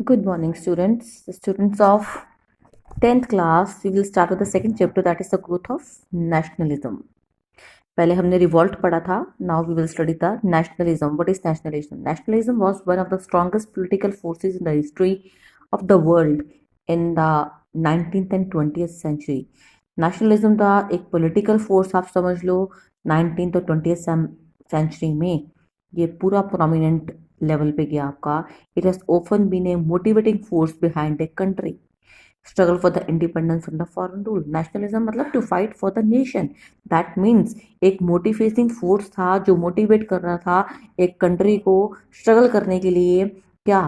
Good morning, students. Students of 10th class, we will start with the second chapter, that is the growth of nationalism. पहले हमने revolt पढ़ा था. Now we will study the nationalism. What is nationalism? Nationalism was one of the strongest political forces in the history of the world in the 19th and 20th century. Nationalism था एक political force, आप समझ लो 19th और 20th century में ये पूरा prominent level पे गया आपका. It has often been a motivating force behind a country struggle for the independence from the foreign rule. Nationalism मतलब to fight for the nation. That means एक motivating force था जो motivate कर रहा था एक country को struggle करने के लिए, क्या,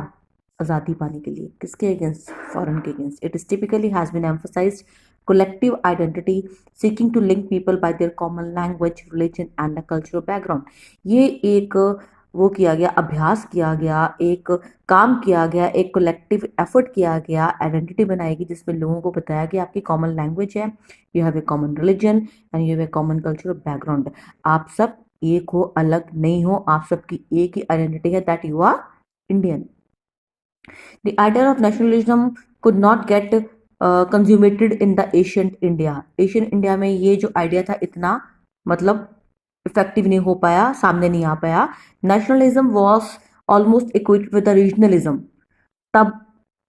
आज़ादी पाने के लिए. किसके against? Foreign के against. It is typically has been emphasized collective identity, seeking to link people by their common language, religion and the cultural background. ये एक वो किया गया, अभ्यास किया गया, एक काम किया गया, एक कलेक्टिव एफर्ट किया गया, आइडेंटिटी बनाएगी जिसमें लोगों को बताया कि आपकी कॉमन लैंग्वेज है, you have a common religion and you have a common cultural background. आप सब एक हो, अलग नहीं हो, आप सबकी एक ही आइडेंटिटी है, that you are Indian. The idea of nationalism could not get consummated in the ancient India. Ancient India में ये जो आइडिया था इतना मतलब इफेक्टिव नहीं हो पाया, सामने नहीं आ पाया. Nationalism was almost equated with the regionalism. तब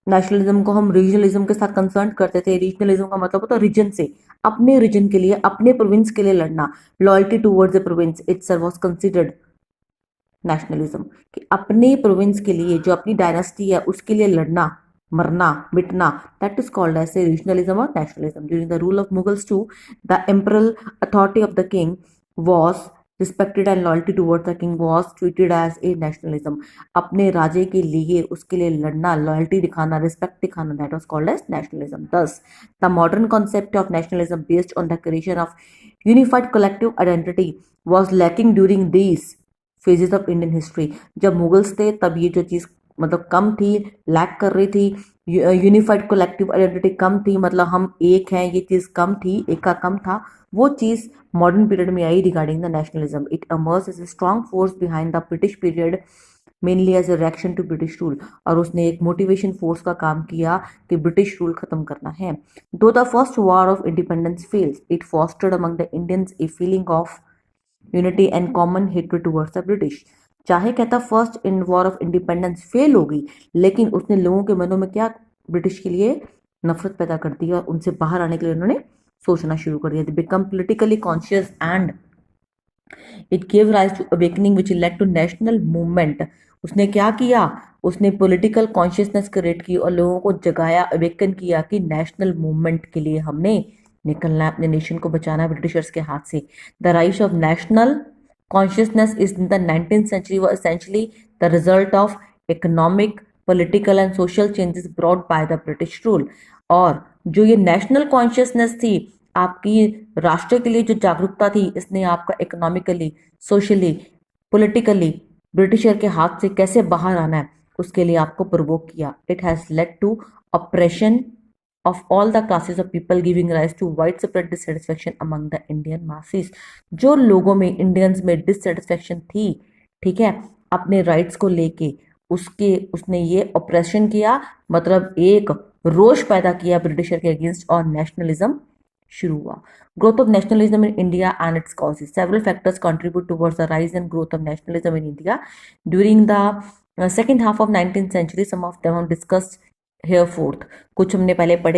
नेशनलिज्म को हम रीजनलिज्म के साथ कंसर्न करते थे. रीजनलिज्म का मतलब होता है रीजन से, अपने रीजन के लिए, अपने प्रोविंस के लिए लड़ना. Loyalty towards the province itself was considered nationalism, कि अपने प्रोविंस के लिए, जो अपनी डायनेस्टी है उसके लिए लड़ना, मरना, मिटना, that is called as a regionalism और nationalism. During the rule of Mughals to the imperial authority of the king was respected and loyalty towards the king was treated as a nationalism. अपने राजे के लिए, उसके लिए लड़ना, loyalty दिखाना, respect दिखाना, that was called as nationalism. Thus, the modern concept of nationalism based on the creation of unified collective identity was lacking during these phases of Indian history. जब Mughals थे तब ये जो चीज़ मतलब कम थी, लैक कर रही थी. यूनिफाइड कलेक्टिव आइडेंटिटी कम थी, मतलब हम एक हैं, ये चीज़ कम थी, एक का कम था. वो चीज़ मॉडर्न पीरियड में आई regarding the nationalism. It emerged as a strong force behind the British period, mainly as a reaction to British rule. और उसने एक मोटिवेशन फोर्स का काम किया कि ब्रिटिश रूल खत्म करना है. Though the first war of independence fails, it fostered among the Indians a feeling of unity and common hatred towards the British. चाहे कहता first in war of independence fail हो गई, लेकिन उसने लोगों के मनों में क्या, ब्रिटिश के लिए नफरत पैदा कर दी और उनसे बाहर आने के लिए उन्होंने सोचना शुरू कर दिया. They become politically conscious and it give rise to awakening which led to national movement. उसने क्या किया, उसने पॉलिटिकल कॉन्शियसनेस क्रिएट की और लोगों को जगाया, अवेकन किया कि नेशनल मूवमेंट के लिए हमने निकलना है, अपने नेशन को बचाना है ब्रिटिशर्स के हाथ से. The rise of national consciousness is in the 19th century was essentially the result of economic, political and social changes brought by the British rule. और जो ये नेशनल कॉन्शियसनेस थी, आपकी राष्ट्र के लिए जो जागरूकता थी, इसने आपका इकोनॉमिकली, सोशली, पॉलिटिकली ब्रिटिशर के हाथ से कैसे बाहर आना है उसके लिए आपको प्रोवोक किया. It has led to operation of all the classes of people, giving rise to widespread dissatisfaction among the Indian masses. जो लोगों में, इंडियंस में डिससेटिस्फेक्शन थी, ठीक है, अपने राइट्स को लेके, उसने ये ऑपरेशन किया, मतलब एक रोष पैदा किया ब्रिटिशर के अगेंस्ट और नेशनलिज्म शुरू हुआ. Growth of nationalism in India and its causes. Several factors contribute towards the rise and growth of nationalism in India during the second half of 19th century. Some of them हम discussed here forth. कुछ हमने पहले पढ़े